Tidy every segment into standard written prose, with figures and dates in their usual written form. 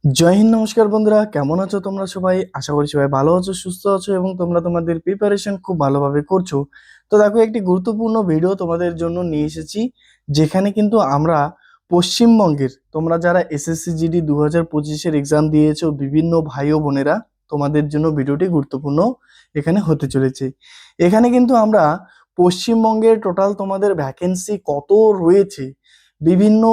জয় হিন্দ, নমস্কার বন্ধুরা, কেমন আছো তোমরা সবাই? আশা করি সবাই ভালো আছো, সুস্থ আছো এবং তোমরা তোমাদের প্রিপারেশন খুব ভালোভাবে করছো। তো দেখো, একটি গুরুত্বপূর্ণ ভিডিও তোমাদের জন্য নিয়ে এসেছি, যেখানে কিন্তু আমরা পশ্চিমবঙ্গের তোমরা যারা এসএসসি জিডি 2025-এর এক্সাম দিয়েছো বিভিন্ন ভাই ও বোনেরা, তোমাদের জন্য ভিডিওটি গুরুত্বপূর্ণ এখানে হতে চলেছে। এখানে কিন্তু আমরা পশ্চিমবঙ্গের টোটাল তোমাদের ভ্যাকেন্সি কত রয়েছে, বিভিন্ন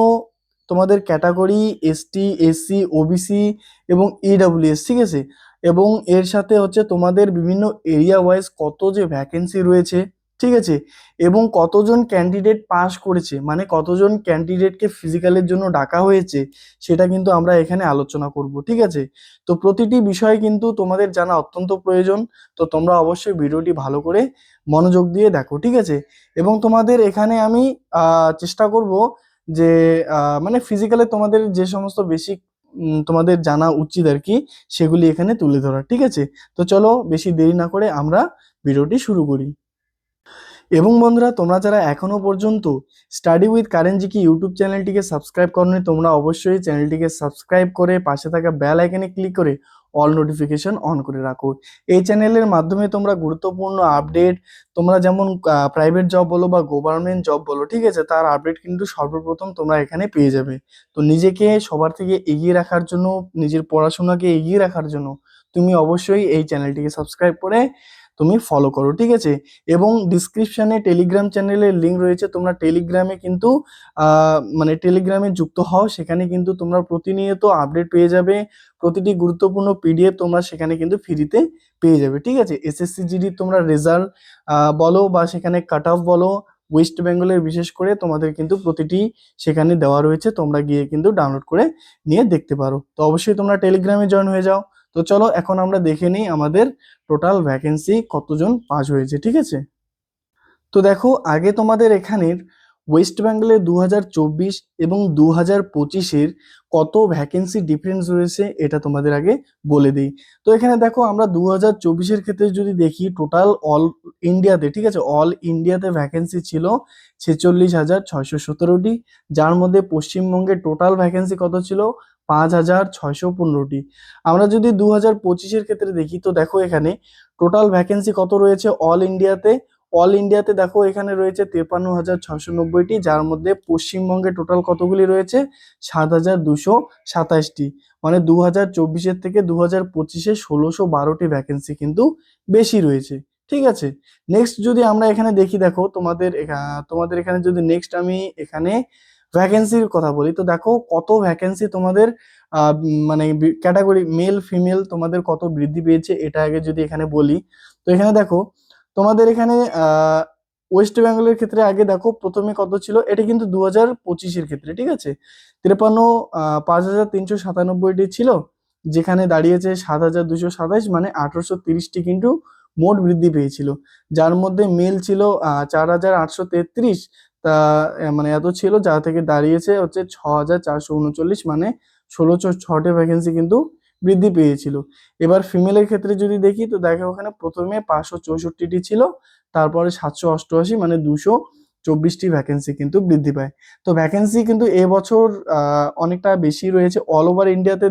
তোমাদের ক্যাটাগরি এসটি, এসসি, ওবিসি এবং ইডব্লিউএস, ঠিক আছে, এবং এর সাথে হচ্ছে তোমাদের বিভিন্ন এরিয়া ওয়াইজ কত যে ভ্যাকেন্সি রয়েছে, ঠিক আছে, এবং কতজন ক্যান্ডিডেট পাস করেছে, মানে কতজন ক্যান্ডিডেটকে ফিজিক্যালের জন্য ডাকা হয়েছে, সেটা কিন্তু আমরা এখানে আলোচনা করব, ঠিক আছে। তো প্রতিটি বিষয় কিন্তু তোমাদের জানা অত্যন্ত প্রয়োজন। তো তোমরা অবশ্যই ভিডিওটি ভালো করে মনোযোগ দিয়ে দেখো, ঠিক আছে। এবং তোমাদের এখানে আমি চেষ্টা করব যে মানে ফিজিক্যালে তোমাদের যে সমস্ত বেসিক তোমাদের জানা উচিত আর কি, সেগুলি এখানে তুলে ধরা, ঠিক আছে। তো চলো বেশি দেরি না করে আমরা ভিডিওটি শুরু করি। এবং বন্ধুরা, তোমরা যারা এখনো পর্যন্ত study with current GK YouTube চ্যানেলটিকে সাবস্ক্রাইব করোনি, তোমরা অবশ্যই চ্যানেলটিকে সাবস্ক্রাইব করে পাশে থাকা বেল আইকনে ক্লিক করে অল নোটিফিকেশন অন করে রাখো। এই চ্যানেলের মাধ্যমে তোমরা গুরুত্বপূর্ণ আপডেট, তোমরা যেমন প্রাইভেট জব বলো বা গভর্নমেন্ট জব বলো, ঠিক আছে, তার আপডেট কিন্তু সর্বপ্রথম তোমরা এখানে পেয়ে যাবে। তো নিজেকে সবার থেকে এগিয়ে রাখার জন্য, নিজের পড়াশোনাকে এগিয়ে রাখার জন্য তুমি অবশ্যই এই চ্যানেলটিকে সাবস্ক্রাইব করে তুমি ফলো করো, ঠিক আছে। এবং ডিসক্রিপশনে টেলিগ্রাম চ্যানেলের লিঙ্ক রয়েছে, তোমরা টেলিগ্রামে কিন্তু মানে টেলিগ্রামে যুক্ত হও, সেখানে কিন্তু তোমরা প্রতিনিয়ত আপডেট পেয়ে যাবে। প্রতিটি গুরুত্বপূর্ণ পিডিএফ তোমরা সেখানে কিন্তু ফ্রিতে পেয়ে যাবে, ঠিক আছে। এসএসসি জিডি তোমরা রেজাল্ট বলো বা সেখানে কাট অফ বলো, ওয়েস্ট বেঙ্গলের বিশেষ করে তোমাদের কিন্তু প্রতিটি সেখানে দেওয়া রয়েছে, তোমরা গিয়ে কিন্তু ডাউনলোড করে নিয়ে দেখতে পারো। তো অবশ্যই তোমরা টেলিগ্রামে জয়েন হয়ে যাও। তো চলো এখন আমরা দেখে নিই আমাদের টোটাল ভ্যাকেন্সি কতজন পাস হয়েছে, ঠিক আছে। তো দেখো, আগে তোমাদের এখানের ওয়েস্ট বেঙ্গলে 2024 এবং 2025-এর কত ভ্যাকেন্সি ডিফারেন্স রয়েছে এটা তোমাদের আগে বলে দিই। তো এখানে দেখো, আমরা 2024-এর ক্ষেত্রে যদি দেখি, টোটাল অল ইন্ডিয়াতে, ঠিক আছে, অল ইন্ডিয়াতে ভ্যাকেন্সি ছিল 46,617টি, যার মধ্যে পশ্চিমবঙ্গে টোটাল ভ্যাকেন্সি কত ছিল? 5,615টি। আমরা যদি 2025-এর ক্ষেত্রে দেখি, তো দেখো এখানে টোটাল ভ্যাকেন্সি কত রয়েছে অল ইন্ডিয়াতে। অল ইন্ডিয়াতে দেখো এখানে রয়েছে 53,690টি, যার মধ্যে পশ্চিমবঙ্গে টোটাল কতগুলি রয়েছে? 7,227টি। মানে 2024-এর থেকে 2025-এ 1,612টি ভ্যাকেন্সি কিন্তু বেশি রয়েছে, ঠিক আছে। নেক্সট যদি আমরা এখানে দেখি, দেখো তোমাদের তোমাদের এখানে যদি নেক্সট আমি এখানে ভ্যাকেন্সির কথা বলি, তো দেখো কত ভ্যাকেন্সি তোমাদের মানে ক্যাটাগরি মেল ফিমেল তোমাদের কত বৃদ্ধি পেয়েছে, এটা আগে যদি এখানে বলি। তো এখানে দেখো তোমাদের এখানে ওয়েস্ট বেঙ্গলের ক্ষেত্রে আগে দেখো প্রথমে কত ছিল, এটা কিন্তু 2025-এর ক্ষেত্রে, ঠিক আছে, 5,397টি ছিল, যেখানে দাঁড়িয়েছে 7,227, মানে 1,830টি কিন্তু মোট বৃদ্ধি পেয়েছিল। যার মধ্যে মেল ছিল 4,833, তা মানে এত ছিল, যা থেকে দাঁড়িয়েছে হচ্ছে 6,439, মানে 1606টি ভ্যাকেন্সি কিন্তু বৃদ্ধি পেয়েছিল। এবার ফিমেলের ক্ষেত্রে যদি দেখি, তো দেখো ওখানে প্রথমে 564টি ছিল, তারপরে 788, মানে 224টি ভ্যাকেন্সি কিন্তু বৃদ্ধি পায়। তো ভ্যাকেন্সি কিন্তু এবছর অনেকটা বেশি রয়েছে। অল ওভার ইন্ডিয়াতে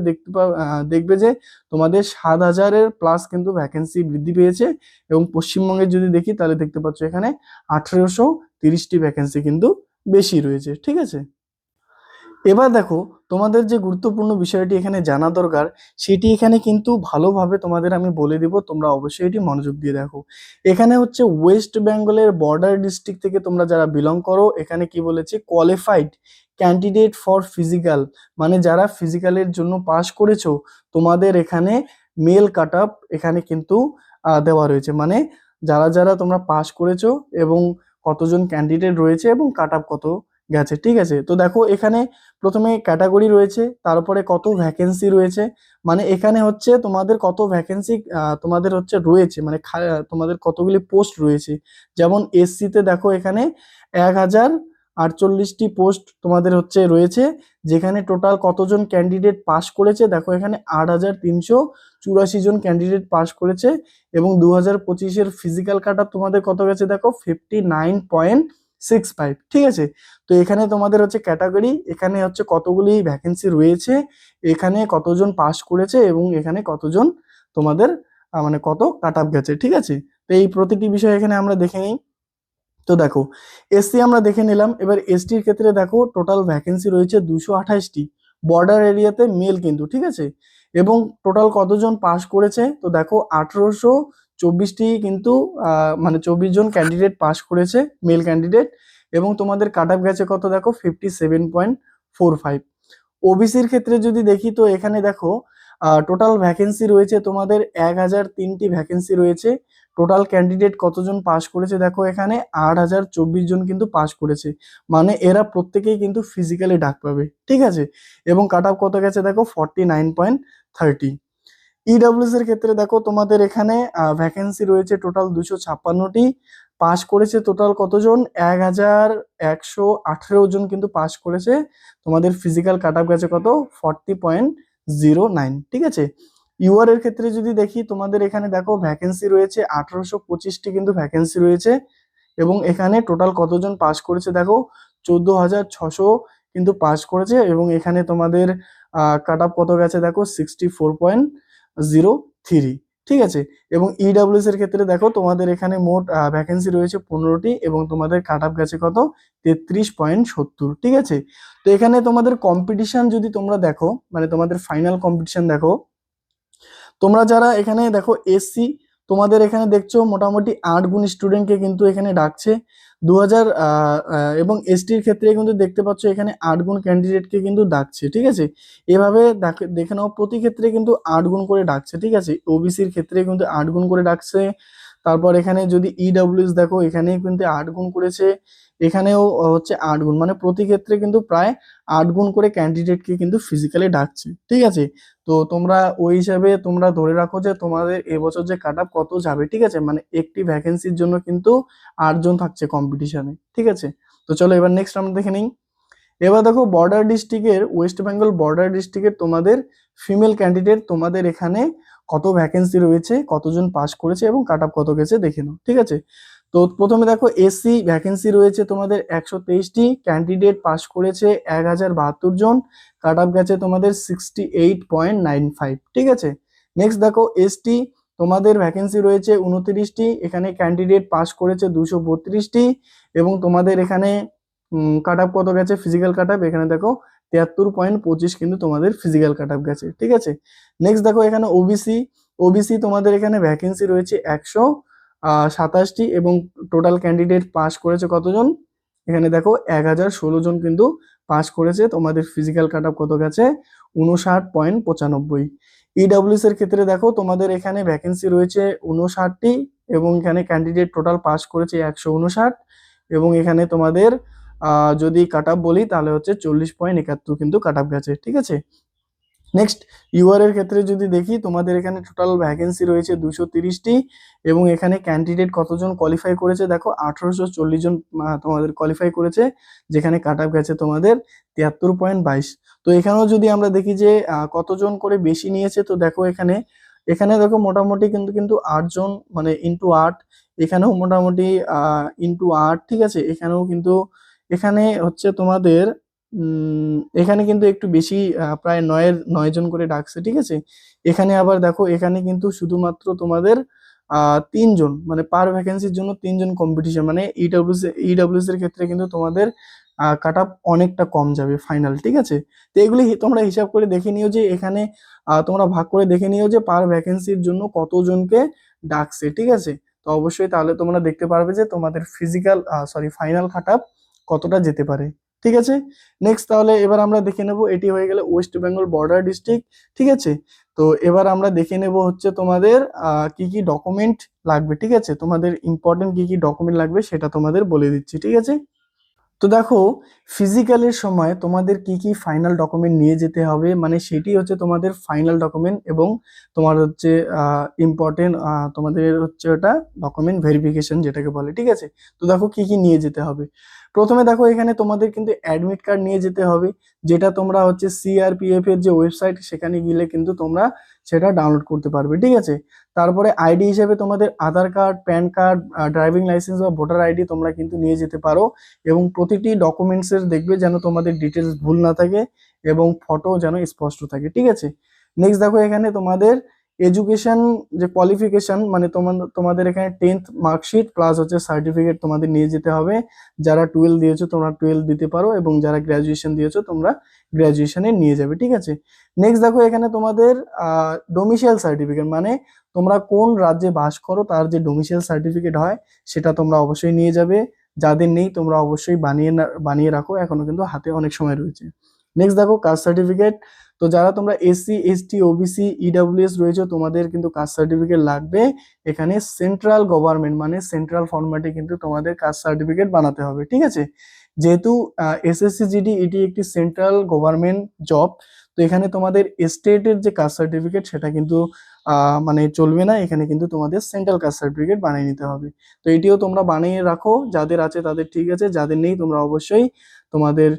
দেখবে যে তোমাদের 7,000-এর প্লাস কিন্তু ভ্যাকেন্সি বৃদ্ধি পেয়েছে, এবং পশ্চিমবঙ্গে যদি দেখি তাহলে দেখতে পাচ্ছ এখানে 1,830টি ভ্যাকেন্সি কিন্তু বেশি রয়েছে, ঠিক আছে। এবার দেখো, তোমাদের যে গুরুত্বপূর্ণ বিষয়টি এখানে জানা দরকার, সেটি এখানে কিন্তু ভালোভাবে তোমাদের আমি বলে দিব, তোমরা অবশ্যই এটি মনোযোগ দিয়ে দেখো। এখানে হচ্ছে ওয়েস্ট বেঙ্গলের বর্ডার ডিস্ট্রিক্ট থেকে তোমরা যারা বিলং করো, এখানে কি বলেছে? কোয়ালিফাইড ক্যান্ডিডেট ফর ফিজিক্যাল, মানে যারা ফিজিক্যালের জন্য পাস করেছো, তোমাদের এখানে মেল কাট আপ এখানে কিন্তু দেওয়া রয়েছে, মানে যারা যারা তোমরা পাস করেছো এবং কতজন ক্যান্ডিডেট রয়েছে এবং কাট আপ কত গেছে, ঠিক আছে। তো দেখো এখানে প্রথমে ক্যাটাগরি রয়েছে, তারপরে কত ভ্যাকেন্সি রয়েছে, মানে এখানে হচ্ছে তোমাদের কত ভ্যাকেন্সি তোমাদের হচ্ছে রয়েছে, মানে তোমাদের কতগুলি পোস্ট রয়েছে। যেমন এসসিতে দেখো এখানে 1,048টি পোস্ট তোমাদের হচ্ছে রয়েছে, যেখানে টোটাল কতজন ক্যান্ডিডেট পাস করেছে, দেখো এখানে 8,384 জন ক্যান্ডিডেট পাস করেছে, এবং 2025-এর ফিজিক্যাল কাট আপ তোমাদের কত গেছে দেখো, 65, ঠিক আছে। তো এখানে তোমাদের হচ্ছে ক্যাটাগরি, এখানে হচ্ছে কতগুলি ভ্যাকেন্সি রয়েছে, এখানে কতজন পাস করেছে এবং এখানে কতজন তোমাদের মানে কত কাট অফ গেছে, ঠিক আছে। তো এই প্রতিটি বিষয় এখানে আমরা দেখে নিই। তো দেখো এসসি আমরা দেখে নিলাম, এবার এসটির ক্ষেত্রে দেখো টোটাল ভ্যাকেন্সি রয়েছে 228টি, বর্ডার এরিয়াতে মেল কিন্তু, ঠিক আছে। এবং টোটাল কতজন পাস করেছে, তো দেখো 1824টি কিন্তু মানে 24 জন ক্যান্ডিডেট পাস করেছে, মেল ক্যান্ডিডেট। এবং তোমাদের কাট অফ গেছে কত দেখো 57.45। ওবিসির ক্ষেত্রে যদি দেখি তো এখানে দেখো টোটাল ভ্যাকেন্সি রয়েছে তোমাদের 1003টি ভ্যাকেন্সি রয়েছে। টোটাল ক্যান্ডিডেট কতজন পাস করেছে দেখো এখানে 8024 জন কিন্তু পাস করেছে, মানে এরা প্রত্যেকেই কিন্তু ফিজিক্যালি ডাক পাবে, ঠিক আছে। এবং কাট অফ কত গেছে দেখো 49.30। ইডব্লিউএস এর ক্ষেত্রে দেখো তোমাদের এখানে ভ্যাকেন্সি রয়েছে টোটাল 256টি, পাস করেছে টোটাল কতজন 1118 জন কিন্তু পাস করেছে, তোমাদের ফিজিক্যাল কাট অফ গেছে কত 40.09, ঠিক আছে। ইউআর এর ক্ষেত্রে যদি দেখি তোমাদের এখানে দেখো ভ্যাকেন্সি রয়েছে 1825টি কিন্তু ভ্যাকেন্সি রয়েছে, এবং এখানে টোটাল কতজন পাস করেছে দেখো 14,600 কিন্তু পাস করেছে, এবং এখানে তোমাদের কাট অফ কত গেছে দেখো 64.03, ঠিক আছে। এবং ইডব্লিউএস এর ক্ষেত্রে দেখো তোমাদের এখানে মোট ভ্যাকেন্সি রয়েছে 15টি এবং তোমাদের কাট অফ গেছে কত 33.70, ঠিক আছে। তো এখানে তোমাদের কম্পিটিশন যদি তোমরা দেখো, মানে তোমাদের ফাইনাল কম্পিটিশন দেখো, তোমরা যারা এখানে দেখো এসসি, তোমাদের এখানে দেখছো মোটামুটি 8 গুণ স্টুডেন্টকে কিন্তু এখানে ডাকছে 2000, এবং এসটির ক্ষেত্রে কিন্তু দেখতে পাচ্ছ এখানে 8 গুণ ক্যান্ডিডেটকে কিন্তু ডাকছে, ঠিক আছে। এভাবে দেখে নাও প্রতি ক্ষেত্রে কিন্তু 8 গুণ করে ডাকছে, ঠিক আছে। ওবিসির ক্ষেত্রে কিন্তু 8 গুণ করে ডাকছে। তারপর এখানে যদি ইডব্লিউএস দেখো এখানে কিন্তু 8 গুণ করেছে, এখানেও হচ্ছে 8 গুণ, মানে প্রতি ক্ষেত্রে কিন্তু প্রায় 8 গুণ করে ক্যান্ডিডেটকে কিন্তু ফিজিক্যালি ডাকছে, ঠিক আছে। তো তোমরা ওই হিসাবে তোমরা ধরে রাখো যে তোমাদের এবছর যে কাট অফ কত যাবে, ঠিক আছে। মানে একটি ভ্যাকেন্সির জন্য কিন্তু 8 জন থাকছে কম্পিটিশনে, ঠিক আছে। তো চলো এবার নেক্সট আমরা দেখে নিই। এবার দেখো বর্ডার ডিস্ট্রিক্টের, ওয়েস্ট বেঙ্গল বর্ডার ডিস্ট্রিক্টের তোমাদের ফিমেল ক্যান্ডিডেট তোমাদের এখানে কত ভ্যাকেন্সি রয়েছে, কতজন পাস করেছে এবং কাট অফ কত গেছে দেখে নাও, ঠিক আছে। তো প্রথমে দেখো এসসি ভ্যাকেন্সি রয়েছে তোমাদের 123টি, ক্যান্ডিডেট পাস করেছে 1072 জন, কাট অফ গেছে তোমাদের 68.95, ঠিক আছে। নেক্সট দেখো এসটি, তোমাদের ভ্যাকেন্সি রয়েছে 29টি, এখানে ক্যান্ডিডেট পাস করেছে 232টি, এবং তোমাদের এখানে কাট অফ কত গেছে ফিজিক্যাল কাট অফ এখানে দেখো 73.25 কিন্তু তোমাদের ফিজিক্যাল কাট অফ গেছে, ঠিক আছে। নেক্সট দেখো এখানে ওবিসি, ওবিসি তোমাদের এখানে ভ্যাকেন্সি রয়েছে 127টি এবং টোটাল ক্যান্ডিডেট পাস করেছে কতজন, এখানে দেখো 1016 জন কিন্তু পাস করেছে, তোমাদের ফিজিক্যাল কাট অফ কত গেছে 59.95। ইডব্লিউএস এর ক্ষেত্রে দেখো তোমাদের এখানে ভ্যাকেন্সি রয়েছে 59টি এবং এখানে ক্যান্ডিডেট টোটাল পাস করেছে 159, এবং এখানে তোমাদের যদি কাট অফ বলি তাহলে হচ্ছে 40.71 কিন্তু কাট অফ গেছে, ঠিক আছে। নেক্সট ইউআর এর ক্ষেত্রে যদি দেখি তোমাদের এখানে টোটাল ভ্যাকেন্সি রয়েছে 230টি এবং এখানে ক্যান্ডিডেট কতজন কোয়ালিফাই করেছে দেখো 1840 জন তোমাদের কোয়ালিফাই করেছে, যেখানে কাট অফ গেছে তোমাদের 73.22। তো এখানেও যদি আমরা দেখি যে কতজন করে বেশি নিয়েছে, তো দেখো এখানে এখানে দেখো মোটামুটি কিন্তু কিন্তু 8 জন, মানে ইন্টু 8, এখানেও মোটামুটি ইন্টু 8, ঠিক আছে। এখানেও কিন্তু এখানে হচ্ছে তোমাদের এখানে কিন্তু একটু বেশি প্রায় 9 জন করে ডাকছে, ঠিক আছে। এখানে আবার দেখো এখানে কিন্তু শুধুমাত্র তোমাদের 3 জন, মানে পার ভ্যাকেন্সির জন্য 3 জন কম্পিটিশন, মানে ইডব্লিউএস এর ক্ষেত্রে কিন্তু তোমাদের কাট অফ অনেকটা কম যাবে ফাইনাল, ঠিক আছে। তো এগুলি তোমরা হিসাব করে দেখে নিও যে এখানে তোমরা ভাগ করে দেখে নিও যে পার ভ্যাকেন্সির জন্য কতজনকে ডাকছে, ঠিক আছে। তো অবশ্যই তাহলে তোমরা দেখতে পারবে যে তোমাদের ফিজিক্যাল ফাইনাল কাট অফ কতটা যেতে পারে, ঠিক আছে। নেক্সট তাহলে এবার আমরা দেখে নেব, এটি হয়ে গেল ওয়েস্ট বেঙ্গল বর্ডার ডিস্ট্রিক্ট, ঠিক আছে। তো এবার আমরা দেখে নেব হচ্ছে তোমাদের কি কি ডকুমেন্ট লাগবে, ঠিক আছে। তোমাদের ইম্পর্টেন্ট কি কি ডকুমেন্ট লাগবে সেটা তোমাদের বলে দিচ্ছি, ঠিক আছে। তো দেখো ফিজিক্যালের সময় তোমাদের কি কি ফাইনাল ডকুমেন্ট নিয়ে যেতে হবে, মানে সেটি হচ্ছে তোমাদের ফাইনাল ডকুমেন্ট এবং তোমার হচ্ছে ইম্পর্টেন্ট তোমাদের হচ্ছে ওটা ডকুমেন্ট ভেরিফিকেশন যেটাকে বলে, ঠিক আছে। তো দেখো কি কি নিয়ে যেতে হবে। প্রথমে দেখো এখানে তোমাদের কিন্তু অ্যাডমিট কার্ড নিয়ে যেতে হবে, যেটা তোমরা হচ্ছে সিআরপিএফ এর যে ওয়েবসাইট সেখানে গেলে কিন্তু তোমরা সেটা ডাউনলোড করতে পারবে, ঠিক আছে। তারপরে আইডি হিসেবে তোমাদের Aadhaar card, PAN card, driving licence বা ভোটার আইডি তোমরা কিন্তু নিয়ে যেতে পারো। এবং প্রতিটি ডকুমেন্টসের দেখবে যেন তোমাদের ডিটেলস ভুল না থাকে এবং ফটো যেন স্পষ্ট থাকে, ঠিক আছে। নেক্সট দেখো এখানে তোমাদের এডুকেশন যে কোয়ালিফিকেশন, মানে তোমাদের এখানে 10th মার্কশিট প্লাস হচ্ছে সার্টিফিকেট তোমাদের নিয়ে যেতে হবে। যারা 12 দিয়েছো তোমরা 12 দিতে পারো, এবং যারা গ্র্যাজুয়েশন দিয়েছো তোমরা গ্র্যাজুয়েশনে নিয়ে যাবে, ঠিক আছে। নেক্সট দেখো এখানে তোমাদের ডোমিসাইল সার্টিফিকেট, মানে তোমরা কোন রাজ্যে বাস করো তার যে ডোমিসাইল সার্টিফিকেট হয় সেটা তোমরা অবশ্যই নিয়ে যাবে। যাদের নেই তোমরা অবশ্যই বানিয়ে রাখো, এখনো কিন্তু হাতে অনেক সময় রয়েছে। নেক্সট দেখো কাস্ট সার্টিফিকেট। তো যারা তোমরা এসসি এসটি ওবিসি ইডাব্লিউএস রয়েছে তোমাদের কিন্তু কাস্ট সার্টিফিকেট লাগবে। এখানে সেন্ট্রাল গভর্নমেন্ট মানে সেন্ট্রাল ফরম্যাটে কিন্তু তোমাদের কাস্ট সার্টিফিকেট বানাতে হবে, ঠিক আছে। যেহেতু এসএসসি জিডি এটি একটি সেন্ট্রাল গভর্নমেন্ট জব, তো এখানে তোমাদের স্টেটের যে কাস্ট সার্টিফিকেট সেটা কিন্তু মানে চলবে না, এখানে কিন্তু তোমাদের সেন্ট্রাল কাস্ট সার্টিফিকেট বানিয়ে নিতে হবে। তো এটিও তোমরা বানিয়ে রাখো, যাদের আছে তাদের ঠিক আছে, যাদের নেই তোমরা অবশ্যই তোমাদের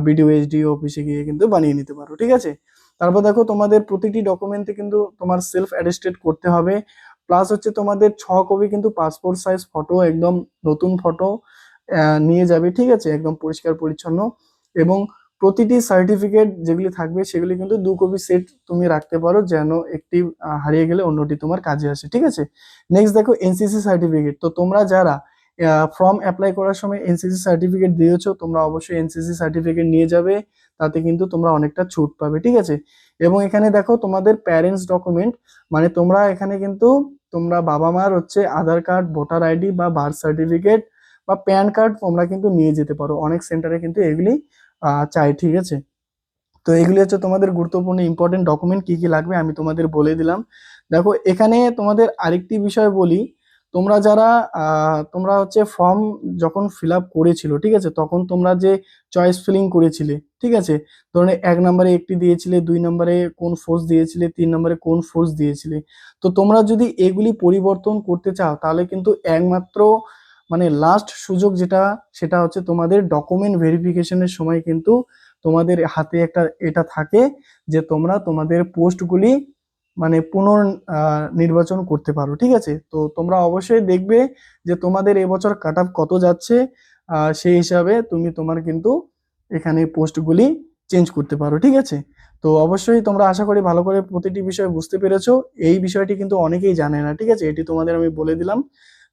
বিডিও এসডিও অফিসে গিয়ে কিন্তু বানিয়ে নিতে পারো, ঠিক আছে। তারপর দেখো তোমাদের প্রতিটি ডকুমেন্টে কিন্তু তোমার সেলফ অ্যাটেস্টেড করতে হবে। প্লাস হচ্ছে তোমাদের 6 কপি কিন্তু পাসপোর্ট সাইজ ফটো, একদম নতুন ফটো নিয়ে যাবে, ঠিক আছে, একদম পরিষ্কার পরিচ্ছন্ন। এবং প্রতিটি সার্টিফিকেট যেগুলি থাকবে সেগুলি কিন্তু 2 কপি সেট তুমি রাখতে পারো, যেন একটি হারিয়ে গেলে অন্যটি তোমার কাজে আসে, ঠিক আছে। নেক্সট দেখো এনসিসি সার্টিফিকেট। তো তোমরা যারা ফর্ম অ্যাপ্লাই করার সময় এনসিসি সার্টিফিকেট দিয়েছো তোমরা অবশ্যই এনসিসি সার্টিফিকেট নিয়ে যাবে, তাতে কিন্তু তোমরা অনেকটা ছুট পাবে, ঠিক আছে। এবং এখানে দেখো তোমাদের প্যারেন্টস ডকুমেন্ট, মানে তোমরা এখানে কিন্তু তোমরা বাবা মার হচ্ছে আধার কার্ড, ভোটার আইডি বা বার্থ সার্টিফিকেট বা প্যান কার্ড তোমরা কিন্তু নিয়ে যেতে পারো, অনেক সেন্টারে কিন্তু এগুলি চাই, ঠিক আছে। তো এগুলি হচ্ছে তোমাদের গুরুত্বপূর্ণ ইম্পর্টেন্ট ডকুমেন্ট, কি কি লাগবে আমি তোমাদের বলে দিলাম। দেখো এখানে তোমাদের আরেকটি বিষয় বলি, তোমরা যারা তোমরা হচ্ছে ফর্ম যখন ফিল আপ করেছিল, ঠিক আছে, তখন তোমরা যে চয়েস ফিলিং করেছিলে, ঠিক আছে, ধরুন 1 নম্বরে একটি দিয়েছিলে, 2 নম্বরে কোন ফোর্স দিয়েছিলে, 3 নম্বরে কোন ফোর্স দিয়েছিলে। তো তোমরা যদি এগুলি পরিবর্তন করতে চাও তাহলে কিন্তু একমাত্র মানে লাস্ট সুযোগ যেটা, সেটা হচ্ছে তোমাদের ডকুমেন্ট ভেরিফিকেশনের সময় কিন্তু তোমাদের হাতে একটা এটা থাকে যে তোমরা তোমাদের পোস্টগুলি মানে নির্বাচন করতে পারো, ঠিক আছে। তো তোমরা অবশ্যই দেখবে যে তোমাদের এবছর কাট অফ কত যাচ্ছে, সেই হিসাবে তুমি তোমার কিন্তু এখানে পোস্টগুলি চেঞ্জ করতে পারো, ঠিক আছে। তো অবশ্যই তোমরা আশা করি ভালো করে প্রতিটি বিষয় বুঝতে পেরেছো। এই বিষয়টি কিন্তু অনেকেই জানে না, ঠিক আছে, এটি তোমাদের আমি বলে দিলাম।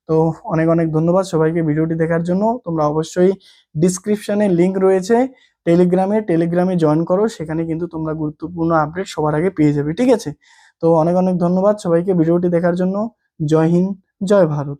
তো অনেক অনেক ধন্যবাদ সবাইকে ভিডিওটি দেখার জন্য। তোমরা অবশ্যই ডিসক্রিপশনে লিংক রয়েছে টেলিগ্রামে জয়েন করো, সেখানে কিন্তু তোমরা গুরুত্বপূর্ণ আপডেট সবার আগে পেয়ে যাবে, ঠিক আছে। তো অনেক অনেক ধন্যবাদ সবাইকে ভিডিওটি দেখার জন্য। জয় হিন্দ, জয় ভারত।